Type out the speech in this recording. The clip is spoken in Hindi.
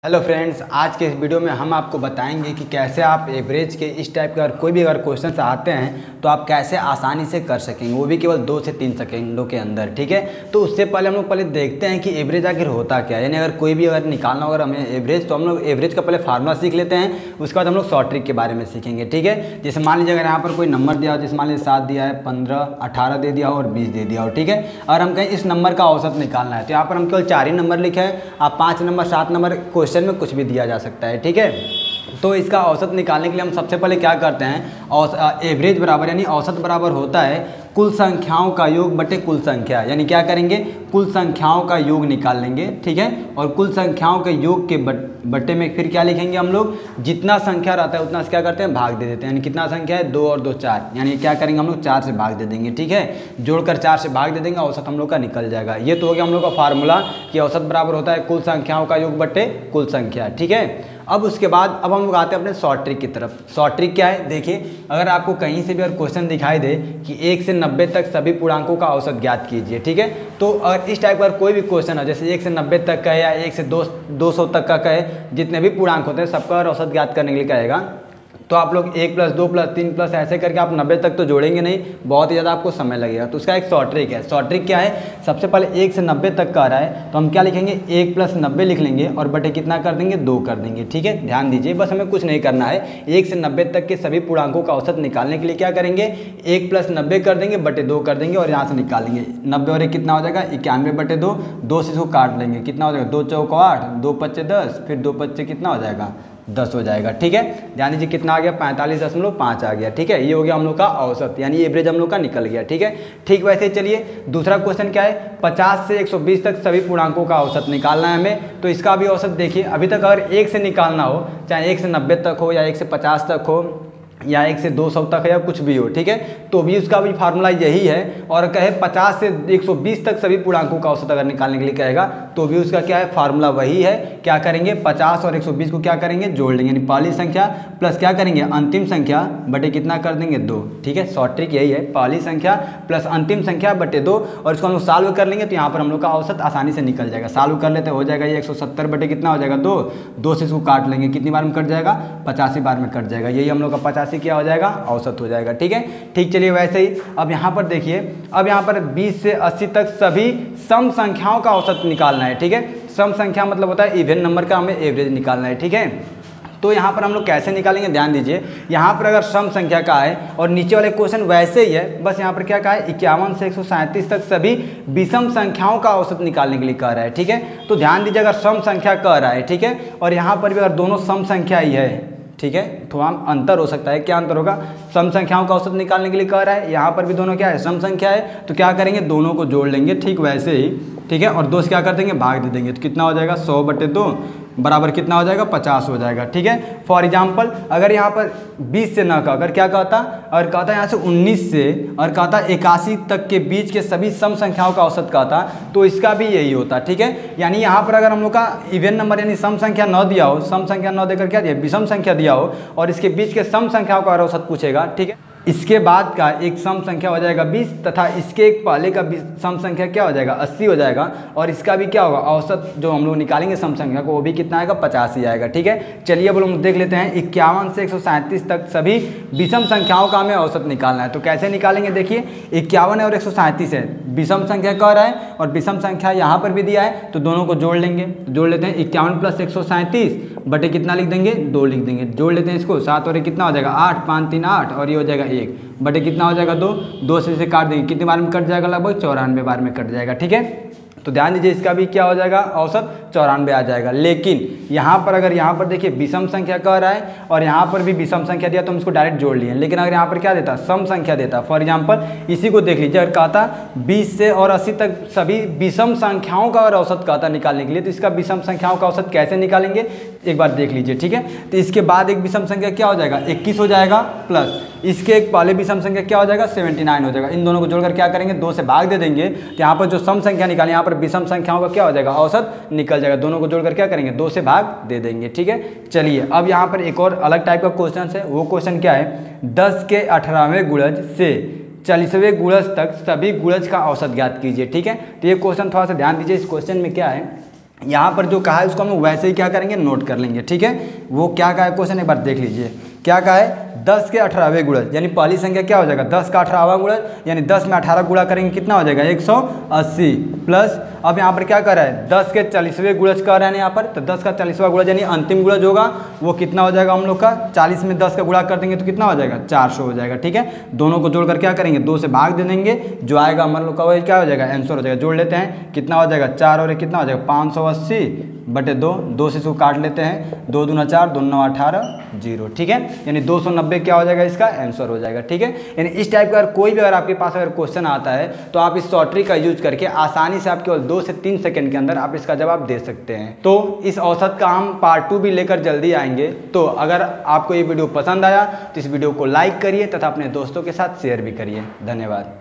हेलो फ्रेंड्स, आज के इस वीडियो में हम आपको बताएंगे कि कैसे आप एवरेज के इस टाइप के कोई भी अगर क्वेश्चन आते हैं तो आप कैसे आसानी से कर सकेंगे, वो भी केवल 2 से 3 सेकंडों के अंदर। ठीक है, तो उससे पहले हम लोग पहले देखते हैं कि एवरेज आखिर होता क्या है। यानी अगर कोई भी अगर निकालना होगा हमें एवरेज, तो हम लोग एवरेज का पहले फार्मूला सीख लेते हैं, उसके बाद हम लोग शॉर्ट ट्रिक के बारे में सीखेंगे। ठीक है, जैसे मान लीजिए अगर यहाँ पर कोई नंबर दिया हो, जैसे मान लीजिए 7 दिया है, 15, 18 दे दिया हो और 20 दे दिया हो। ठीक है, और हम कहें इस नंबर का औसत निकालना है, तो यहाँ पर हम केवल 4 ही नंबर लिखे हैं। आप 5 नंबर 7 नंबर क्वेश्चन में कुछ भी दिया जा सकता है। ठीक है, तो इसका औसत निकालने के लिए हम सबसे पहले क्या करते हैं, एवरेज बराबर यानी औसत बराबर होता है कुल संख्याओं का योग बटे कुल संख्या। यानी क्या करेंगे, कुल संख्याओं का योग निकाल लेंगे। ठीक है, और कुल संख्याओं के योग के बटे में फिर क्या लिखेंगे हम लोग, जितना संख्या रहता है उतना से क्या करते हैं, भाग दे देते हैं। यानी कितना संख्या है, 2 और 2 4, यानी क्या करेंगे हम लोग 4 से भाग दे देंगे। ठीक है, जोड़कर 4 से भाग दे देंगे, औसत हम लोग का निकल जाएगा। ये तो हो गया हम लोग का फार्मूला कि औसत बराबर होता है कुल संख्याओं का योग बटे कुल संख्या। ठीक है, अब उसके बाद अब हम लोग आते हैं अपने शॉर्ट ट्रिक की तरफ। शॉर्ट ट्रिक क्या है, देखिए अगर आपको कहीं से भी अगर क्वेश्चन दिखाई दे कि 1 से 90 तक सभी पूर्णांकों का औसत ज्ञात कीजिए। ठीक है, तो अगर इस टाइप का कोई भी क्वेश्चन है, जैसे 1 से 90 तक का है या 1 से 200 तक का है, जितने भी पूर्णांक होते हैं सबका औसत ज्ञात करने के लिए कहेगा, तो आप लोग 1 + 2 + 3 + ऐसे करके आप 90 तक तो जोड़ेंगे नहीं, बहुत ही ज़्यादा आपको समय लगेगा। तो उसका एक शॉर्ट ट्रिक है। शॉर्ट ट्रिक क्या है, सबसे पहले 1 से 90 तक का आ रहा है तो हम क्या लिखेंगे, 1 + 90 लिख लेंगे और बटे कितना कर देंगे, 2 कर देंगे। ठीक है, ध्यान दीजिए, बस हमें कुछ नहीं करना है। 1 से 90 तक के सभी पूर्णांकों का औसत निकालने के लिए क्या करेंगे, 1 + 90 कर देंगे, बटे 2 कर देंगे और यहाँ से निकालेंगे। 90 और 1 कितना हो जाएगा, 91/2। 2 से इसको काट लेंगे, कितना हो जाएगा, 2 चौको 8, 2 पच्चे 10, फिर 2 पच्चे कितना हो जाएगा, 10 हो जाएगा। ठीक है, ध्यान दीजिए कितना आ गया, 45.5 आ गया। ठीक है, ये हो गया हम लोग का औसत, यानी एवरेज हम लोग का निकल गया। ठीक है, ठीक वैसे ही चलिए दूसरा क्वेश्चन क्या है, 50 से 120 तक सभी पूर्णांकों का औसत निकालना है हमें। तो इसका भी औसत देखिए, अभी तक अगर 1 से निकालना हो, चाहे 1 से 90 तक हो या 1 से 50 तक हो या 1 से 200 तक है या कुछ भी हो। ठीक है, तो भी उसका भी फार्मूला यही है। और कहे 50 से 120 तक सभी पूर्णांकों का औसत अगर निकालने के लिए कहेगा, तो भी उसका क्या है, फार्मूला वही है। क्या करेंगे, 50 और 120 को क्या करेंगे, जोड़ लेंगे, यानी पहली संख्या प्लस क्या करेंगे, अंतिम संख्या बटे कितना कर देंगे, 2। ठीक है, शॉर्ट ट्रिक यही है, पहली संख्या प्लस अंतिम संख्या बटे 2। और इसको हम लोग सॉल्व कर लेंगे तो यहाँ पर हम लोग का औसत आसानी से निकल जाएगा। सॉल्व कर लेते हो जाएगा ये 170 बटे कितना हो जाएगा, 2। 2 से इसको काट लेंगे, कितनी बार में कट जाएगा, 85 बार में कट जाएगा। यही हम लोग का 85 क्या हो जाएगा, औसत हो जाएगा। ठीक है, ठीक, चलिए वैसे ही अब यहाँ पर देखिए, अब यहाँ पर 20 से 80 तक सभी सम संख्याओं का औसत निकालना है। ठीक है, सम संख्या मतलब होता है इवन नंबर का हमें एवरेज निकालना है। ठीक है, तो यहाँ पर हम लोग कैसे निकालेंगे, ध्यान दीजिए, यहाँ पर अगर सम संख्या का है और नीचे वाले क्वेश्चन वैसे ही है, बस यहाँ पर क्या कहा है, 51 से 137 तक सभी विषम संख्याओं का औसत निकालने के लिए कह रहा है। ठीक है, तो ध्यान दीजिए अगर सम संख्या कह रहा है, ठीक है, और यहाँ पर भी अगर दोनों सम संख्या ही है, ठीक है, थोड़ा अंतर हो सकता है। क्या अंतर होगा, सम संख्याओं का औसत निकालने के लिए कह रहा है, यहाँ पर भी दोनों क्या है, सम संख्या है, तो क्या करेंगे, दोनों को जोड़ लेंगे। ठीक वैसे ही, ठीक है, और 2 से क्या कर देंगे, भाग दे देंगे, तो कितना हो जाएगा, 100/2 बराबर कितना हो जाएगा, 50 हो जाएगा। ठीक है, फॉर एग्जाम्पल अगर यहाँ पर 20 से ना कहकर क्या कहता, और कहता यहाँ से 19 से और कहता 81 तक के बीच के सभी सम संख्याओं का औसत कहता, तो इसका भी यही होता। ठीक है, यानी यहाँ पर अगर हम लोग का इवन नंबर यानी सम संख्या न दिया हो, सम संख्या न देकर क्या दिया, विषम संख्या दिया हो, और इसके बीच के सम संख्याओं का औसत पूछेगा। ठीक है, इसके बाद का एक सम संख्या हो जाएगा 20 तथा इसके एक पहले का सम संख्या क्या हो जाएगा, 80 हो जाएगा, और इसका भी क्या होगा, औसत जो हम लोग निकालेंगे सम संख्या को, वो भी कितना आएगा, 50 ही आएगा। ठीक है, चलिए अब हम देख लेते हैं 51 से 137 तक सभी विषम संख्याओं का हमें औसत निकालना है। तो कैसे निकालेंगे, देखिए 51 और 137 है, विषम संख्या कह रहा है और विषम संख्या यहाँ पर भी दिया है, तो दोनों को जोड़ लेंगे। जोड़ लेते हैं 51 + 137 बटे कितना लिख देंगे, 2 लिख देंगे। जोड़ लेते हैं इसको, 7 और 1 कितना हो जाएगा, 8, 5 3 8, और ये हो जाएगा 1 बटे कितना हो जाएगा, 2। 2 से इसे काट देंगे, कितनी बार में कट जाएगा, लगभग 94 बार में कट जाएगा। ठीक है, तो ध्यान दीजिए इसका भी क्या हो जाएगा, औसत 94 आ जाएगा। लेकिन यहाँ पर अगर यहाँ पर देखिए विषम संख्या कह रहा है और यहाँ पर भी विषम संख्या दिया, तो हम इसको डायरेक्ट जोड़ लिए। लेकिन अगर यहाँ पर क्या देता, सम संख्या देता, फॉर एग्जाम्पल इसी को देख लीजिए, अगर कहता 20 से और 80 तक सभी विषम संख्याओं का अगर औसत कहता निकालने के लिए, तो इसका विषम संख्याओं का औसत कैसे निकालेंगे, एक बार देख लीजिए। ठीक है, तो इसके बाद एक विषम संख्या क्या हो जाएगा, 21 हो जाएगा, प्लस इसके एक पहले विषम संख्या क्या हो जाएगा, 79 हो जाएगा। इन दोनों को जोड़कर क्या करेंगे, 2 से भाग दे देंगे, तो यहाँ पर जो सम संख्या निकालें, यहाँ पर विषम संख्याओं का क्या हो जाएगा, औसत निकल जाएगा। दोनों को जोड़कर क्या करेंगे, 2 से भाग दे देंगे। ठीक है, चलिए अब यहाँ पर एक और अलग टाइप का क्वेश्चन है। वो क्वेश्चन क्या है, 10 के 18वें गुणज से 40वें गुणज तक सभी गुणज का औसत ज्ञात कीजिए। ठीक है, तो ये क्वेश्चन थोड़ा सा ध्यान दीजिए। इस क्वेश्चन में क्या है, यहाँ पर जो कहा है उसको हम लोग वैसे ही क्या करेंगे, नोट कर लेंगे। ठीक है, वो क्या कहा है क्वेश्चन एक बार देख लीजिए। क्या कहा है, 10 के 18वें गुणज, यानी पहली संख्या क्या हो जाएगा 10 का 18वां गुणज, यानी 10 में 18 गुणा करेंगे कितना हो जाएगा 180 प्लस, अब यहाँ पर क्या कर रहा है 10 के 40वें गुणज कर रहे हैं यहाँ पर, तो 10 का 40वां गुणज यानी अंतिम गुणज होगा वो कितना हो जाएगा हम लोग का 40 में 10 का गुणा कर देंगे तो कितना हो जाएगा 400 हो जाएगा। ठीक है, दोनों को जोड़कर क्या करेंगे 2 से भाग दे देंगे, जो आएगा हम लोग का वही क्या हो जाएगा आंसर हो जाएगा। जोड़ लेते हैं कितना हो जाएगा 4 और कितना हो जाएगा 580/2, 2 से इसको काट लेते हैं, 2 दूना 4, 2 9 18 0। ठीक है, यानी 290 क्या हो जाएगा इसका आंसर हो जाएगा। ठीक है, यानी इस टाइप का कोई भी अगर आपके पास अगर क्वेश्चन आता है तो आप इस शॉर्ट ट्रिक का यूज करके आसानी से आप केवल 2 से 3 सेकंड के अंदर आप इसका जवाब दे सकते हैं। तो इस औसत का हम पार्ट 2 भी लेकर जल्दी आएंगे। तो अगर आपको ये वीडियो पसंद आया तो इस वीडियो को लाइक करिए तथा अपने दोस्तों के साथ शेयर भी करिए। धन्यवाद।